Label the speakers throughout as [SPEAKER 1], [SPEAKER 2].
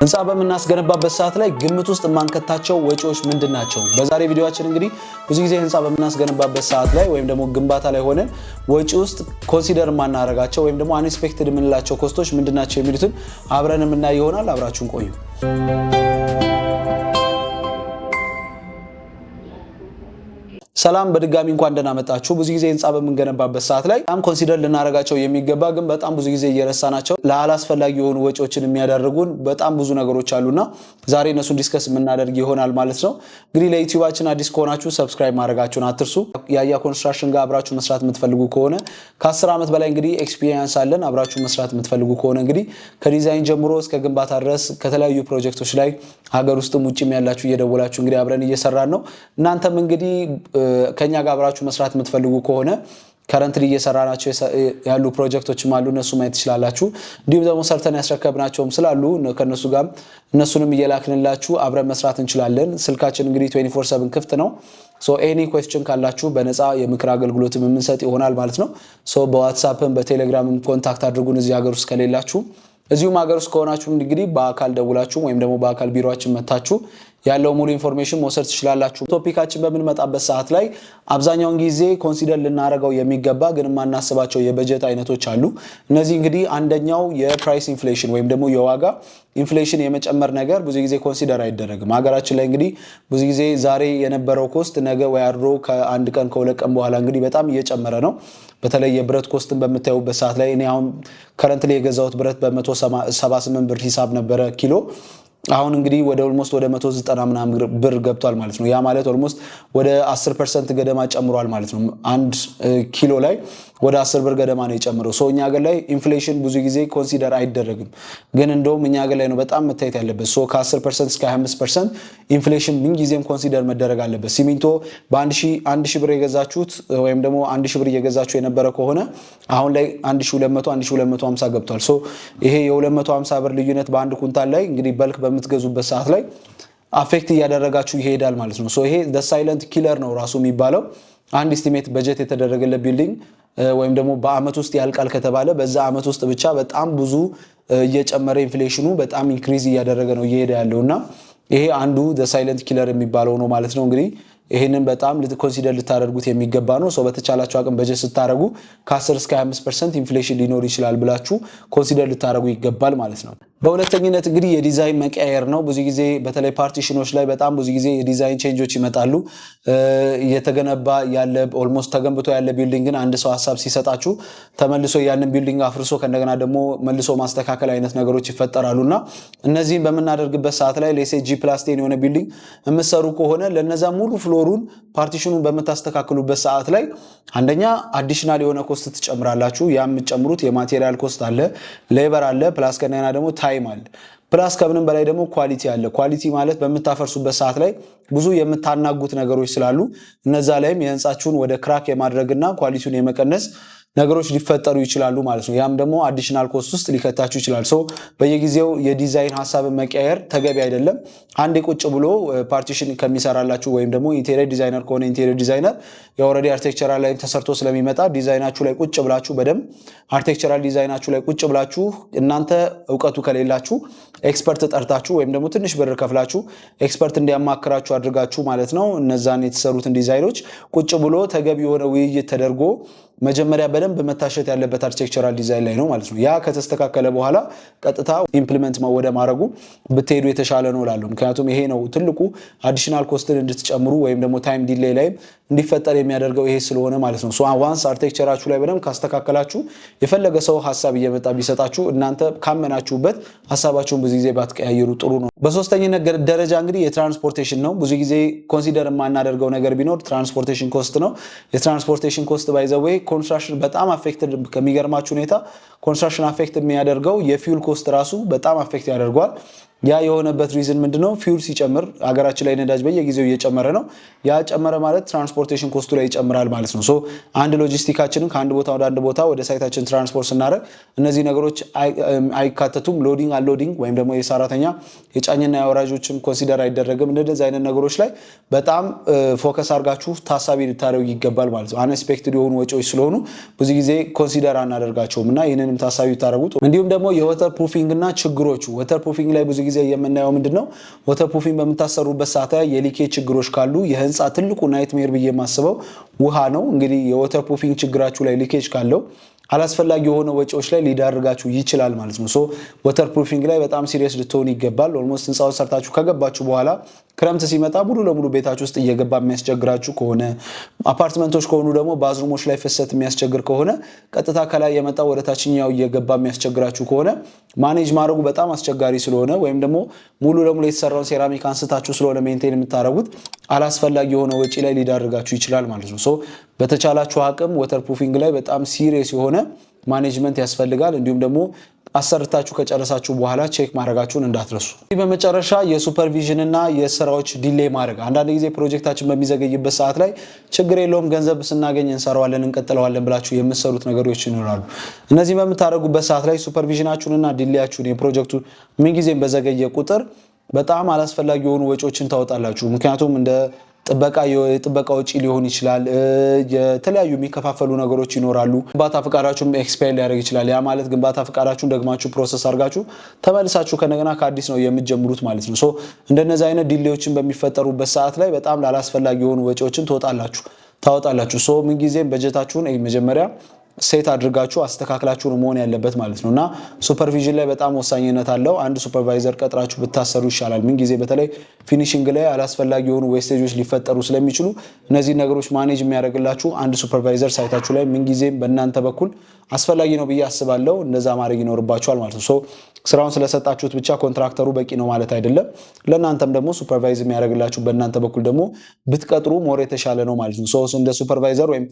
[SPEAKER 1] ህንጻ በመናስገነባበት ሰዓት ላይ ግምት ውስጥ ማንከታቸው ወጪዎች ምንድናቸው? በዛሬ ቪዲዮአችን እንግዲህ ብዙ ጊዜ ህንጻ በመናስገነባበት ሰዓት ላይ ወይም ደግሞ ግንባታ ላይ ሆነን ወጪ ውስጥ ኮንሲደር ማናረጋቸው ወይም ደግሞ አንኤክስፔክትድ የምንላቸው ኮስቶች ምንድናቸው የሚሉትን አብረን የምናይ ይሆናል። አብራችሁን ቆዩ። ሰላም በድጋሚ እንኳን ደህና መጣችሁ። ብዙ ጊዜ ህንጻ በመገነባበት ሰዓት ላይ በጣም ኮንሲደር ልናረጋቸው የሚገባ ግን በጣም ብዙ ጊዜ እየረሳናቸው ለአላስፈላጊ የሆኑ ወጪዎችን የሚያደርጉን በጣም ብዙ ነገሮች አሉና ዛሬ እነሱን ዲስከስ የምናደርግ ይሆናል ማለት ነው። እንግዲህ ለዩቲዩባችን አዲስ ከሆናችሁ ሰብስክራይብ ማድረጋችሁን አትርሱ። ያያ ኮንስትራክሽን ጋር አብራችሁ መስራት የምትፈልጉ ከሆነ ከ10 ዓመት በላይ እንግዲህ ኤክስፒሪየንስ አለን። አብራችሁ መስራት የምትፈልጉ ከሆነ እንግዲህ ከዲዛይን ጀምሮ እስከ ግንባታ ድረስ ከተለያዩ ፕሮጀክቶች ላይ ሀገር ውስጥም ውጭም ያላችሁ እየደወላችሁ እንግዲህ አብረን እየሰራን ነው። እናንተም እንግዲህ ከኛ ጋር አብራችሁ መስራት የምትፈልጉ ከሆነ ከረንትሊ እየሰራናቸው ያሉ ፕሮጀክቶችም አሉ፣ እነሱ ማየት ትችላላችሁ። እንዲሁም ደግሞ ሰርተን ያስረከብናቸውም ስላሉ ከነሱ ጋር እነሱንም እየላክንላችሁ አብረን መስራት እንችላለን። ስልካችን እንግዲህ 24/7 ክፍት ነው። ኤኒ ኩዌስችን ካላችሁ በነፃ የምክር አገልግሎትም የምንሰጥ ይሆናል ማለት ነው። በዋትስአፕም በቴሌግራምም ኮንታክት አድርጉን እዚህ ሀገር ውስጥ ከሌላችሁ። እዚሁም ሀገር ውስጥ ከሆናችሁ እንግዲህ በአካል ደውላችሁ ወይም ደግሞ በአካል ቢሮአችን መታችሁ ያለው ሙሉ ኢንፎርሜሽን መውሰድ ትችላላችሁ። ቶፒካችን በምንመጣበት ሰዓት ላይ አብዛኛውን ጊዜ ኮንሲደር ልናረጋው የሚገባ ግን ማናስባቸው የበጀት አይነቶች አሉ። እነዚህ እንግዲህ አንደኛው የፕራይስ ኢንፍሌሽን ወይም ደግሞ የዋጋ ኢንፍሌሽን የመጨመር ነገር ብዙ ጊዜ ኮንሲደር አይደረግም። ሀገራችን ላይ እንግዲህ ብዙ ጊዜ ዛሬ የነበረው ኮስት ነገ ወይ አድሮ ከአንድ ቀን ከሁለት ቀን በኋላ እንግዲህ በጣም እየጨመረ ነው። በተለይ የብረት ኮስትን በምታዩበት ሰዓት ላይ እኔ አሁን ከረንትሊ የገዛሁት ብረት በ178 ብር ሂሳብ ነበረ ኪሎ። አሁን እንግዲህ ወደ ኦልሞስት ወደ 190 ምናምን ብር ገብቷል ማለት ነው። ያ ማለት ኦልሞስት ወደ 10% ገደማ ጨምሯል ማለት ነው። አንድ ኪሎ ላይ ወደ 10 ብር ገደማ ነው የጨመረው። እኛ ሀገር ላይ ኢንፍሌሽን ብዙ ጊዜ ኮንሲደር አይደረግም፣ ግን እንደውም እኛ ሀገር ላይ ነው በጣም መታየት ያለበት። ከ10% እስከ 25% ኢንፍሌሽን ምን ጊዜም ኮንሲደር መደረግ አለበት። ሲሚንቶ በ1000 ብር የገዛችሁት ወይም ደግሞ 1000 ብር እየገዛችሁ የነበረ ከሆነ አሁን ላይ 1200 1250 ገብቷል። ይሄ የ250 ብር ልዩነት በአንድ ኩንታል ላይ እንግዲህ በልክ በምትገዙበት ሰዓት ላይ አፌክት እያደረጋችሁ ይሄዳል ማለት ነው። ይሄ ሳይለንት ኪለር ነው ራሱ የሚባለው። አንድ ኤስቲሜት በጀት የተደረገለት ቢልዲንግ ወይም ደግሞ በአመት ውስጥ ያልቃል ከተባለ በዛ አመት ውስጥ ብቻ በጣም ብዙ እየጨመረ ኢንፍሌሽኑ በጣም ኢንክሪዝ እያደረገ ነው እየሄደ ያለውና ይሄ አንዱ ሳይለንት ኪለር የሚባለው ነው ማለት ነው። እንግዲህ ይሄንን በጣም ኮንሲደር ልታደርጉት የሚገባ ነው። በተቻላችሁ አቅም በጀት ስታደርጉ ከ10 እስከ 25% ኢንፍሌሽን ሊኖር ይችላል ብላችሁ ኮንሲደር ልታደርጉ ይገባል ማለት ነው። በሁለተኝነት እንግዲህ የዲዛይን መቀያየር ነው። ብዙ ጊዜ በተለይ ፓርቲሽኖች ላይ በጣም ብዙ ጊዜ የዲዛይን ቼንጆች ይመጣሉ። እየተገነባ ያለ ኦልሞስት ተገንብቶ ያለ ቢልዲንግን አንድ ሰው ሀሳብ ሲሰጣችሁ ተመልሶ ያንን ቢልዲንግ አፍርሶ ከእንደገና ደግሞ መልሶ ማስተካከል አይነት ነገሮች ይፈጠራሉና እነዚህን በምናደርግበት ሰዓት ላይ G+10 የሆነ ቢልዲንግ የምትሰሩ ከሆነ ለነዛ ሙሉ ፍሎሩን ፓርቲሽኑን በምታስተካክሉበት ሰዓት ላይ አንደኛ አዲሽናል የሆነ ኮስት ትጨምራላችሁ። ያ የምትጨምሩት የማቴሪያል ኮስት አለ፣ ሌበር አለ፣ ፕላስ ከእንደገና ደግሞ ታይም አለ። ፕላስ ከምንም በላይ ደግሞ ኳሊቲ አለ። ኳሊቲ ማለት በምታፈርሱበት ሰዓት ላይ ብዙ የምታናጉት ነገሮች ስላሉ እነዛ ላይም የህንጻችሁን ወደ ክራክ የማድረግና ኳሊቲውን የመቀነስ ነገሮች ሊፈጠሩ ይችላሉ ማለት ነው። ያም ደግሞ አዲሽናል ኮስት ውስጥ ሊከታችሁ ይችላል። በየጊዜው የዲዛይን ሀሳብን መቀየር ተገቢ አይደለም። አንዴ ቁጭ ብሎ ፓርቲሽን ከሚሰራላችሁ ወይም ደግሞ ኢንቴሪየር ዲዛይነር ከሆነ ኢንቴሪየር ዲዛይነር የኦልሬዲ አርኪቴክቸራል ላይ ተሰርቶ ስለሚመጣ ዲዛይናችሁ ላይ ቁጭ ብላችሁ በደንብ አርኪቴክቸራል ዲዛይናችሁ ላይ ቁጭ ብላችሁ እናንተ እውቀቱ ከሌላችሁ ኤክስፐርት ጠርታችሁ ወይም ደግሞ ትንሽ ብር ከፍላችሁ ኤክስፐርት እንዲያማክራችሁ አድርጋችሁ ማለት ነው እነዛን የተሰሩትን ዲዛይኖች ቁጭ ብሎ ተገቢ የሆነ ውይይት ተደርጎ መጀመሪያ በደንብ መታሸት ያለበት አርኪቴክቸራል ዲዛይን ላይ ነው ማለት ነው። ያ ከተስተካከለ በኋላ ቀጥታ ኢምፕሊመንት ወደ ማድረጉ ብትሄዱ የተሻለ ነው እላለሁ። ምክንያቱም ይሄ ነው ትልቁ አዲሽናል ኮስትን እንድትጨምሩ ወይም ደግሞ ታይም ዲሌይ ላይ እንዲፈጠር የሚያደርገው ይሄ ስለሆነ ማለት ነው። ዋንስ አርኪቴክቸራችሁ ላይ በደንብ ካስተካከላችሁ የፈለገ ሰው ሀሳብ እየመጣ ቢሰጣችሁ እናንተ ካመናችሁበት ሀሳባችሁን ብዙ ጊዜ ባትቀያየሩ ጥሩ ነው። በሶስተኝነት ደረጃ እንግዲህ የትራንስፖርቴሽን ነው። ብዙ ጊዜ ኮንሲደር የማናደርገው ነገር ቢኖር ትራንስፖርቴሽን ኮስት ነው። የትራንስፖርቴሽን ኮስት ባይ ዘ ዌይ ኮንስትራክሽን በጣም አፌክትድ ከሚገርማችሁ ሁኔታ ኮንስትራክሽን አፌክት የሚያደርገው የፊውል ኮስት ራሱ በጣም አፌክት ያደርገዋል። ያ የሆነበት ሪዝን ምንድነው? ፊውል ሲጨምር ሀገራችን ላይ ነዳጅ በየጊዜው እየጨመረ ነው። ያ ጨመረ ማለት ትራንስፖርቴሽን ኮስቱ ላይ ይጨምራል ማለት ነው። አንድ ሎጂስቲካችንን ከአንድ ቦታ ወደ አንድ ቦታ ወደ ሳይታችን ትራንስፖርት ስናደርግ እነዚህ ነገሮች አይካተቱም። ሎዲንግ አንሎዲንግ ወይም ደግሞ የሰራተኛ የጫኝና ያወራጆችም ኮንሲደር አይደረግም። እንደዚህ አይነት ነገሮች ላይ በጣም ፎከስ አድርጋችሁ ታሳቢ ልታደርጉ ይገባል ማለት ነው። አንኤክስፔክትድ የሆኑ ወጪዎች ስለሆኑ ብዙ ጊዜ ኮንሲደር አናደርጋቸውም እና ይህንንም ታሳቢ ታደርጉት። እንዲሁም ደግሞ የወተር ፕሩፊንግ እና ችግሮቹ ወተር ፕሩፊንግ ላይ ብዙ ጊዜ የምናየው ምንድነው ወተር ፕሩፊንግ በመታሰሩበት ሰዓት ላይ የሊኬጅ ችግሮች ካሉ የህንፃ ትልቁ ናይትሜር ብዬ የማስበው ውሃ ነው። እንግዲህ የወተር ፕሩፊንግ ችግራችሁ ላይ ሊኬጅ ካለው አላስፈላጊ የሆነ ወጪዎች ላይ ሊዳርጋችሁ ይችላል ማለት ነው። ሶ ወተር ፕሩፊንግ ላይ በጣም ሲሪየስ ልትሆኑ ይገባል። ኦልሞስት ህንፃውን ሰርታችሁ ከገባችሁ በኋላ ክረምት ሲመጣ ሙሉ ለሙሉ ቤታችሁ ውስጥ እየገባ የሚያስቸግራችሁ ከሆነ አፓርትመንቶች ከሆኑ ደግሞ ባዝሩሞች ላይ ፍሰት የሚያስቸግር ከሆነ ቀጥታ ከላይ የመጣ ወደ ታችኛው እየገባ የሚያስቸግራችሁ ከሆነ ማኔጅ ማድረጉ በጣም አስቸጋሪ ስለሆነ ወይም ደግሞ ሙሉ ለሙሉ የተሰራውን ሴራሚክ አንስታችሁ ስለሆነ ሜንቴን የምታደርጉት አላስፈላጊ የሆነ ወጪ ላይ ሊዳርጋችሁ ይችላል ማለት ነው። ሶ በተቻላችሁ አቅም ወተር ፕሩፊንግ ላይ በጣም ሲሪየስ የሆነ ማኔጅመንት ያስፈልጋል። እንዲሁም ደግሞ አሰርታችሁ ከጨረሳችሁ በኋላ ቼክ ማድረጋችሁን እንዳትረሱ። በመጨረሻ የሱፐርቪዥን እና የስራዎች ዲሌይ ማድረግ። አንዳንድ ጊዜ ፕሮጀክታችን በሚዘገይበት ሰዓት ላይ ችግር የለውም ገንዘብ ስናገኝ እንሰራዋለን እንቀጥለዋለን ብላችሁ የምትሰሩት ነገሮች ይኖራሉ። እነዚህ በምታደርጉበት ሰዓት ላይ ሱፐርቪዥናችሁንና ዲሌያችሁን የፕሮጀክቱ ምንጊዜም በዘገየ ቁጥር በጣም አላስፈላጊ የሆኑ ወጪዎችን ታወጣላችሁ። ምክንያቱም እንደ የጥበቃ ወጪ ሊሆን ይችላል። የተለያዩ የሚከፋፈሉ ነገሮች ይኖራሉ። ግንባታ ፍቃዳችሁም ኤክስፓየር ሊያደርግ ይችላል። ያ ማለት ግንባታ ፍቃዳችሁን ደግማችሁ ፕሮሰስ አድርጋችሁ ተመልሳችሁ ከነገና ከአዲስ ነው የምትጀምሩት ማለት ነው። ሶ እንደነዚህ አይነት ዲሌዎችን በሚፈጠሩበት ሰዓት ላይ በጣም ላላስፈላጊ የሆኑ ወጪዎችን ታወጣላችሁ። ሶ ምንጊዜም በጀታችሁን መጀመሪያ ሴት አድርጋችሁ አስተካክላችሁ መሆን ያለበት ማለት ነውና ሱፐርቪዥን ላይ በጣም ወሳኝነት አለው። አንድ ሱፐርቫይዘር ቀጥራችሁ ብታሰሩ ይሻላል። ምን ጊዜ በተለይ ፊኒሺንግ ላይ አላስፈላጊ የሆኑ ዌስቴጆች ሊፈጠሩ ስለሚችሉ እነዚህ ነገሮች ማኔጅ የሚያደርግላችሁ አንድ ሱፐርቫይዘር ሳይታችሁ ላይ ምን ጊዜም በእናንተ በኩል አስፈላጊ ነው ብዬ አስባለሁ። እንደዛ ማድረግ ይኖርባችኋል ማለት ነው። ሶ ስራውን ስለሰጣችሁት ብቻ ኮንትራክተሩ በቂ ነው ማለት አይደለም። ለእናንተም ደግሞ ሱፐርቫይዝ የሚያደርግላችሁ በእናንተ በኩል ደግሞ ብትቀጥሩ ሞር የተሻለ ነው ማለት ነው። ሶ እንደ ሱፐርቫይዘር ወይም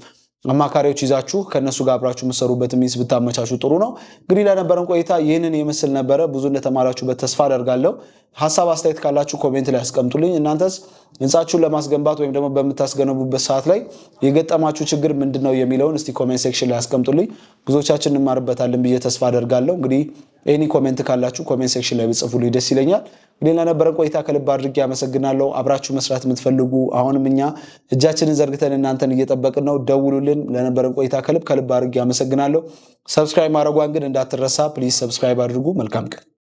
[SPEAKER 1] አማካሪዎች ይዛችሁ ከነሱ ጋር አብራችሁ መሰሩበት ሚስ ብታመቻቹ ጥሩ ነው። እንግዲህ ለነበረን ቆይታ ይህንን ይመስል ነበረ። ብዙ እንደተማራችሁበት ተስፋ አደርጋለሁ። ሐሳብ አስተያየት ካላችሁ ኮሜንት ላይ አስቀምጡልኝ። እናንተስ ህንጻችሁን ለማስገንባት ወይም ደግሞ በምታስገነቡበት ሰዓት ላይ የገጠማችሁ ችግር ምንድነው የሚለውን እስቲ ኮሜንት ሴክሽን ላይ አስቀምጡልኝ። ብዙዎቻችን እንማርበታለን ብዬ ተስፋ አደርጋለሁ። እንግዲህ ኤኒ ኮሜንት ካላችሁ ኮሜንት ሴክሽን ላይ ብጽፉልኝ ደስ ይለኛል። እንግዲህ ለነበረን ቆይታ ከልብ አድርጌ አመሰግናለሁ። አብራችሁ መስራት የምትፈልጉ አሁንም እኛ እጃችንን ዘርግተን እናንተን እየጠበቅን ነው። ደውሉልን። ለነበረን ቆይታ ከልብ አድርጌ አመሰግናለሁ። ሰብስክራይብ ማድረጓን ግን እንዳትረሳ ፕሊዝ ሰብስክራይብ አድርጉ። መልካም ቀን